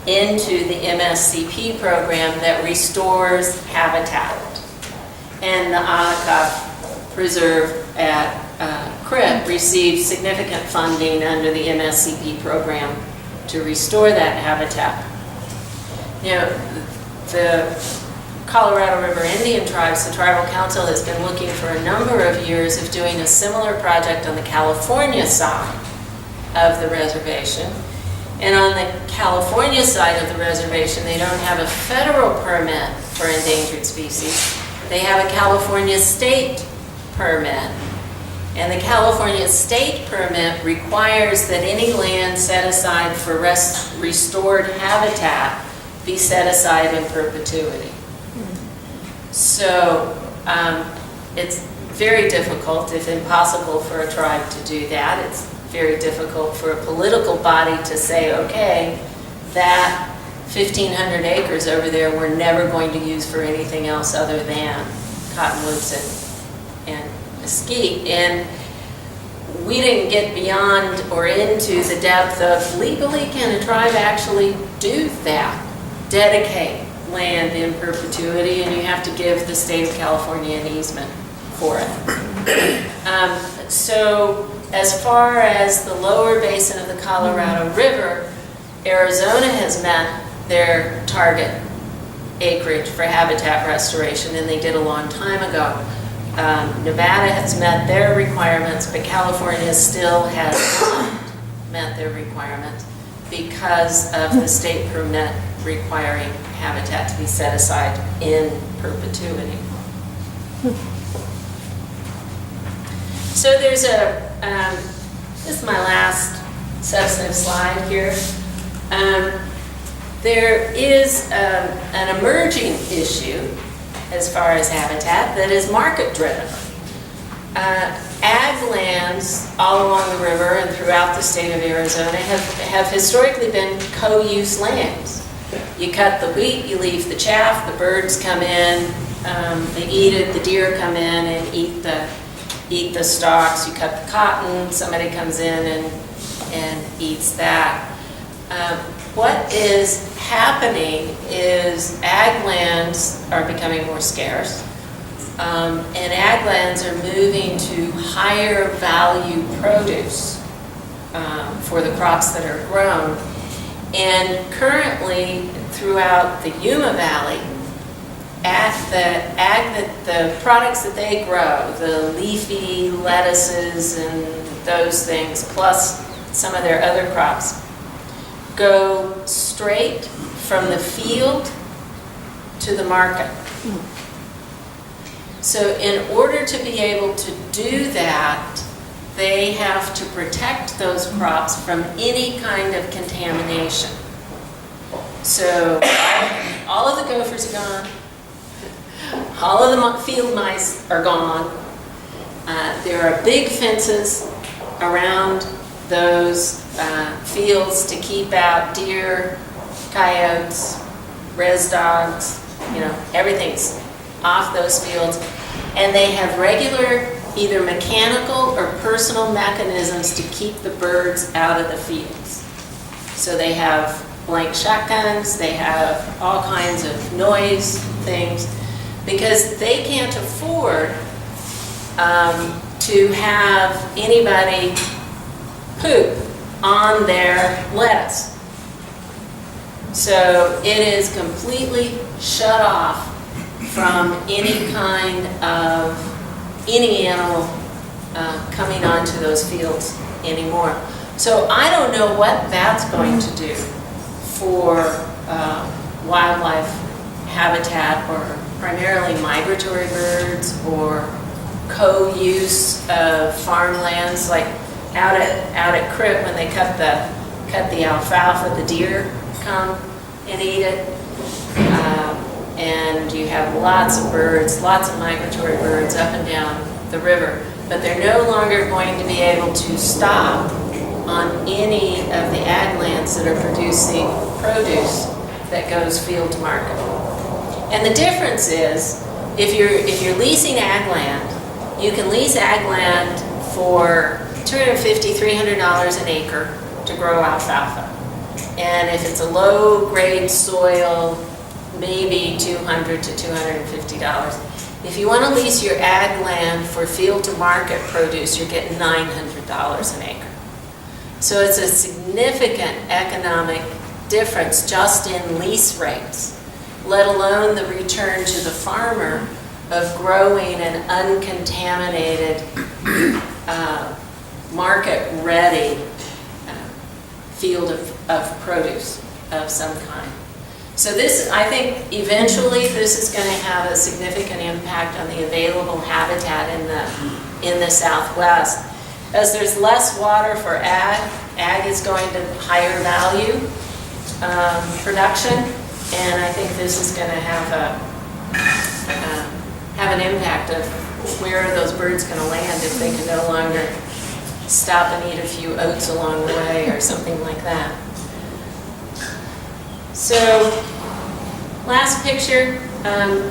into the MSCP program that restores habitat. And the Anacott Preserve at Critt received significant funding under the MSCP program to restore that habitat. You know, the Colorado River Indian tribes, the Tribal Council has been looking for a number of years of doing a similar project on the California side of the reservation. And on the California side of the reservation, they don't have a federal permit for endangered species. They have a California state permit. And the California state permit requires that any land set aside for restored habitat be set aside in perpetuity. So it's very difficult, if impossible, for a tribe to do that. It's very difficult for a political body to say, okay, that 1,500 acres over there we're never going to use for anything else other than cottonwoods and mesquite. And we didn't get beyond or into the depth of legally can a tribe actually do that, dedicate land in perpetuity, and you have to give the state of California an easement for it. So as far as the lower basin of the Colorado River, Arizona has met their target acreage for habitat restoration, and they did a long time ago. Nevada has met their requirements, but California still has not met their requirements because of the state permit requiring habitat to be set aside in perpetuity. So there's this is my last substantive slide here. There is an emerging issue as far as habitat that is market driven. Ag lands all along the river and throughout the state of Arizona have historically been co-use lands. You cut the wheat, you leave the chaff, the birds come in, they eat it, the deer come in and eat the stalks, you cut the cotton, somebody comes in and eats that. What is happening is ag lands are becoming more scarce, and ag lands are moving to higher value produce for the crops that are grown. And currently, throughout the Yuma Valley, the products that they grow, the leafy lettuces and those things, plus some of their other crops, go straight from the field to the market. So in order to be able to do that, they have to protect those crops from any kind of contamination. So all of the gophers are gone, all of the field mice are gone. There are big fences around those fields to keep out deer, coyotes, res dogs, everything's off those fields. And they have regular either mechanical or personal mechanisms to keep the birds out of the fields. So they have blank shotguns, they have all kinds of noise things, because they can't afford to have anybody poop on their lettuce. So it is completely shut off from any kind of any animal coming onto those fields anymore. So I don't know what that's going to do for wildlife habitat, or primarily migratory birds, or co-use of farmlands. Like out at Critt, when they cut the alfalfa, the deer come and eat it. And you have lots of birds, lots of migratory birds up and down the river, but they're no longer going to be able to stop on any of the ag lands that are producing produce that goes field to market. And the difference is, if you're leasing ag land, you can lease ag land for $250, $300 an acre to grow alfalfa. And if it's a low-grade soil, maybe $200 to $250. If you want to lease your ag land for field-to-market produce, you're getting $900 an acre. So it's a significant economic difference just in lease rates, let alone the return to the farmer of growing an uncontaminated, market-ready field of produce of some kind. So this, I think, eventually this is going to have a significant impact on the available habitat in the Southwest. As there's less water for ag is going to higher value production, and I think this is going to have an impact of where are those birds going to land if they can no longer stop and eat a few oats along the way or something like that. So, last picture,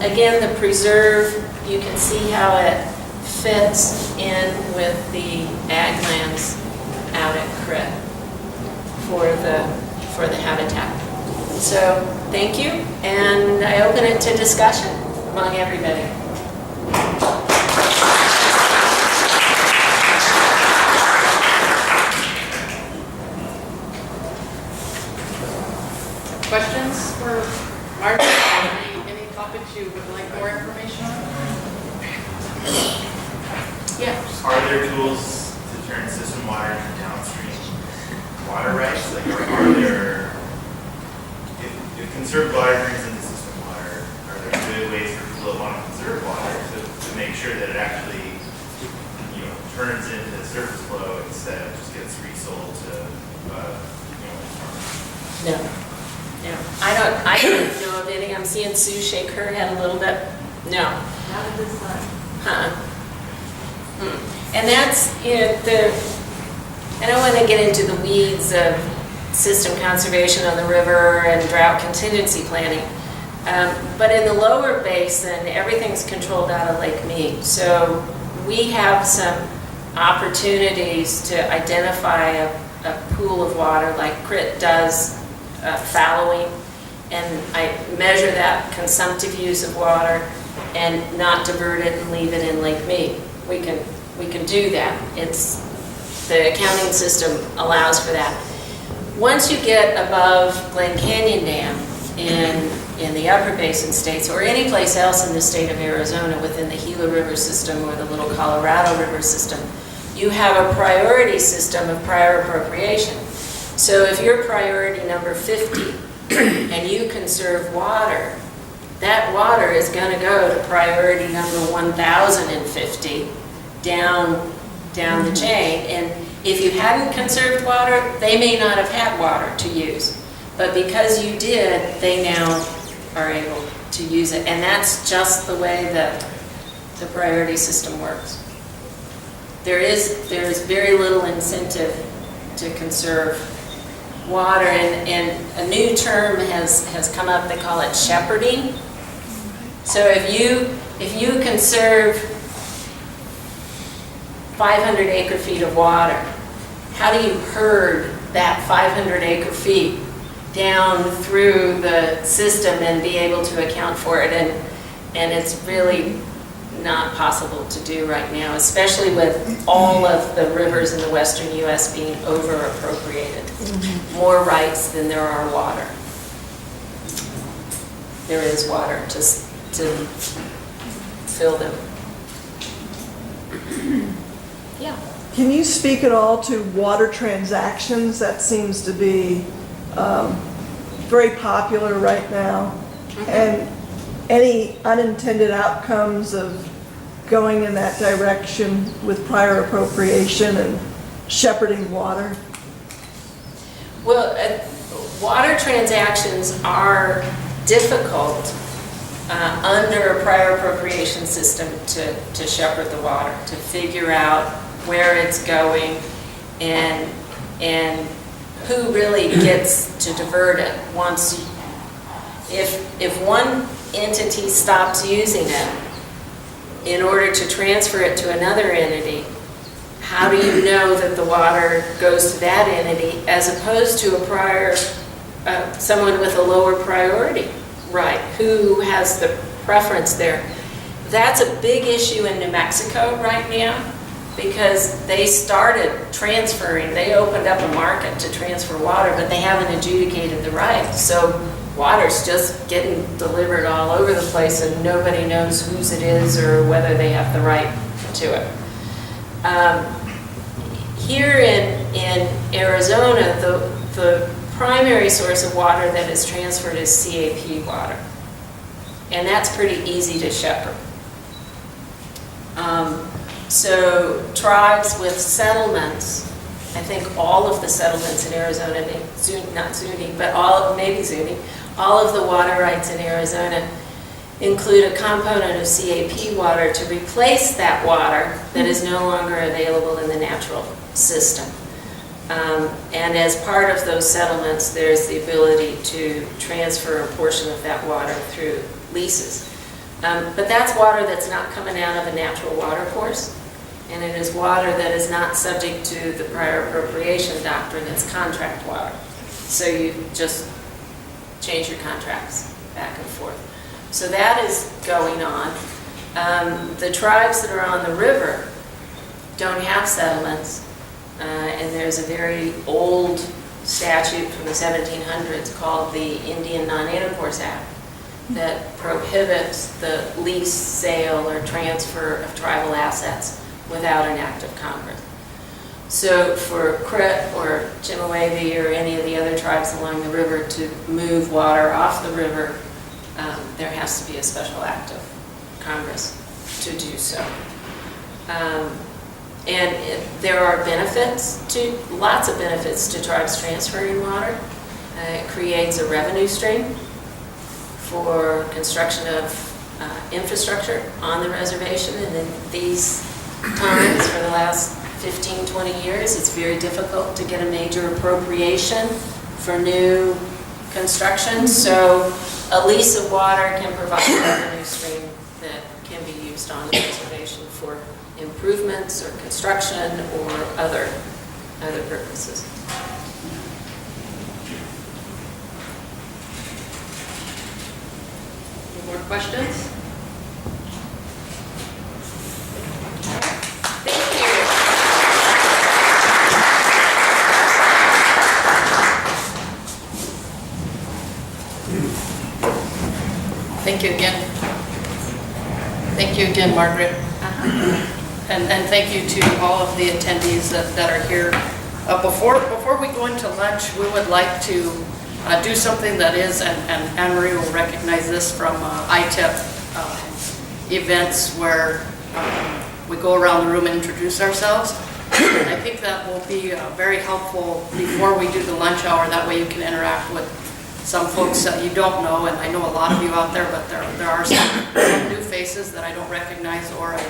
again the preserve, you can see how it fits in with the ag lands out at Crit for the habitat. So, thank you, and I open it to discussion among everybody. Questions for Margaret? Any topics you would like more information on? Yeah. Are there tools to turn system water into downstream water rights? Like, are there, if conserved water turns into system water, are there good ways for people that want to conserve water to make sure that it actually, turns into surface flow instead of just gets resold to, No. No, I don't know of any. I'm seeing Sue shake her head a little bit. No. Not at this time. And that's, I don't want to get into the weeds of system conservation on the river and drought contingency planning. But in the lower basin, everything's controlled out of Lake Mead. So we have some opportunities to identify a pool of water like Crit does, fallowing, and I measure that consumptive use of water and not divert it and leave it in Lake Mead. We can do that. The accounting system allows for that. Once you get above Glen Canyon Dam in the upper basin states or any place else in the state of Arizona within the Gila River system or the Little Colorado River system, you have a priority system of prior appropriation. So if you're priority number 50 and you conserve water, that water is going to go to priority number 1050 down the chain. And if you hadn't conserved water, they may not have had water to use. But because you did, they now are able to use it. And that's just the way that the priority system works. There's very little incentive to conserve water, and a new term has come up. They call it shepherding. So if you conserve 500 acre feet of water, how do you herd that 500 acre feet down through the system and be able to account for it? And it's really not possible to do right now, especially with all of the rivers in the western U.S. being over-appropriated. More rights than there are water. There is water to fill them. Yeah. Can you speak at all to water transactions? That seems to be very popular right now. And any unintended outcomes of going in that direction with prior appropriation and shepherding water? Well, water transactions are difficult under a prior appropriation system to shepherd the water, to figure out where it's going and who really gets to divert it once. If one entity stops using it in order to transfer it to another entity, how do you know that the water goes to that entity as opposed to a prior someone with a lower priority right, who has the preference there. That's a big issue in New Mexico right now because they started transferring, they opened up a market to transfer water, but they haven't adjudicated the right. So water's just getting delivered all over the place and nobody knows whose it is or whether they have the right to it. Here in Arizona, the primary source of water that is transferred is CAP water. And that's pretty easy to shepherd. So tribes with settlements, I think all of the settlements in Arizona, not Zuni, but maybe Zuni, all of the water rights in Arizona include a component of CAP water to replace that water that is no longer available in the natural system. And as part of those settlements, there's the ability to transfer a portion of that water through leases. But that's water that's not coming out of a natural water course, and it is water that is not subject to the prior appropriation doctrine. It's contract water. So you just change your contracts back and forth. So that is going on. The tribes that are on the river don't have settlements, and there's a very old statute from the 1700s called the Indian Non-Intercourse Act that prohibits the lease, sale, or transfer of tribal assets without an act of Congress. So for Crit or Chemehuevi or any of the other tribes along the river to move water off the river, there has to be a special act of Congress to do so. There are lots of benefits to tribes transferring water. It creates a revenue stream for construction of infrastructure on the reservation, and in these times for the last 15, 20 years, it's very difficult to get a major appropriation for new construction. So a lease of water can provide a revenue stream that can be used on the reservation for improvements or construction or other purposes. Any more questions? Thank you. Thank you again. Thank you again, Margaret. And thank you to all of the attendees that are here. Before we go into lunch, we would like to do something that is, and Anne-Marie will recognize this from ITIP events where we go around the room and introduce ourselves. I think that will be very helpful before we do the lunch hour. That way you can interact with some folks that you don't know, and I know a lot of you out there, but there are some new faces that I don't recognize, or I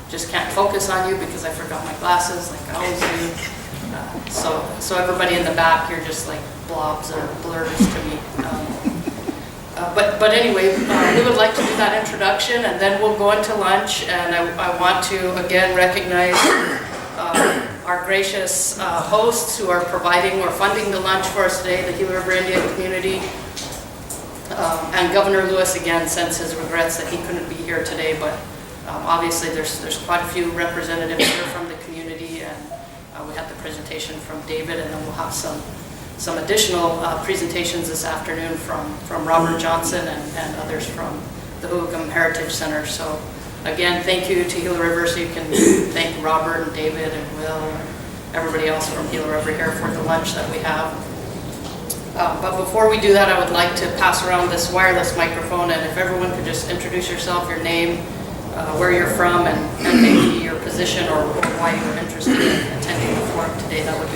just can't focus on you because I forgot my glasses like I always do. So everybody in the back, you're just like blobs or blurs to me. But anyway, we would like to do that introduction, and then we'll go into lunch, and I want to again recognize our gracious hosts who are providing or funding the lunch for us today, the Gila River Indian community, and Governor Lewis again sends his regrets that he couldn't be here today, but obviously there's quite a few representatives here from the community, and we had the presentation from David, and then we'll have some additional presentations this afternoon from Robert Johnson and others from the Hookam Heritage Center. So again, thank you to Gila River, so you can thank Robert and David and Will and everybody else from Gila River here for the lunch that we have. But before we do that, I would like to pass around this wireless microphone, and if everyone could just introduce yourself, your name, where you're from, and maybe your position or why you're interested in attending the forum today, that would